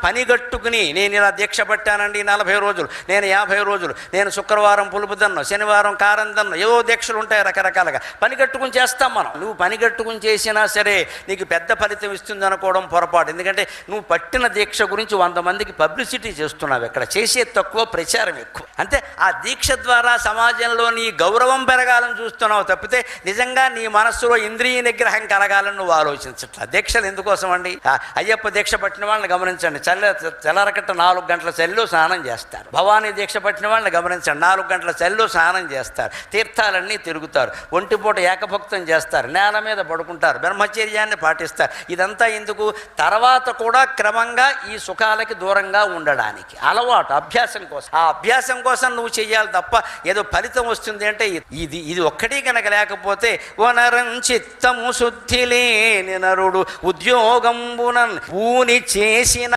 పనిగట్టుకుని నేను ఇలా దీక్ష పట్టానండి 40 రోజులు, నేను 50 రోజులు, నేను శుక్రవారం పులుపు దన్ను, శనివారం కారం దన్ను, ఏవో దీక్షలు ఉంటాయి రకరకాలుగా. పనిగట్టుకుని చేస్తాం మనం. నువ్వు పనిగట్టుకుని చేసినా సరే నీకు పెద్ద ఫలితం ఇస్తుంది అనుకోవడం పొరపాటు. ఎందుకంటే నువ్వు పట్టిన దీక్ష గురించి 100 మందికి పబ్లిసిటీ చేస్తున్నావు. ఇక్కడ చేసేది తక్కువ, ప్రచారం ఎక్కువ. అంతే. ఆ దీక్ష ద్వారా సమాజంలో నీ గౌరవం పెరగాలని చూస్తున్నావు తప్పితే నిజంగా నీ మనస్సులో ఇంద్రియ నిగ్రహం కలగాలని నువ్వు ఆలోచించట్లా. దీక్షలు ఎందుకోసం అండి? అయ్యప్ప దీక్ష పట్టిన వాళ్ళని గమనించండి, తెల్లరకట్ట 4 గంటల చలిలో స్నానం చేస్తారు. భవానీ దీక్ష పట్టిన వాళ్ళని గమనించండి, 4 గంటల చలిలో స్నానం చేస్తారు, తీర్థాలన్నీ తిరుగుతారు, ఒంటిపూట ఏకభక్తం చేస్తారు, నేల మీద పడుకుంటారు, బ్రహ్మచర్యాన్ని పాటిస్తారు. ఇదంతా ఎందుకు? తర్వాత కూడా క్రమంగా ఈ సుఖాలకి దూరంగా ఉండడానికి అలవాటు, అభ్యాసం కోసం. ఆ అభ్యాసం కోసం నువ్వు చెయ్యాలి తప్ప ఏదో ఫలితం వస్తుంది అంటే ఇది ఒక్కటి కనుక లేకపోతే వనరం చిత్తము శుద్ధి లేని నరుడు ఉద్యోగంబునన్ పూని చేసిన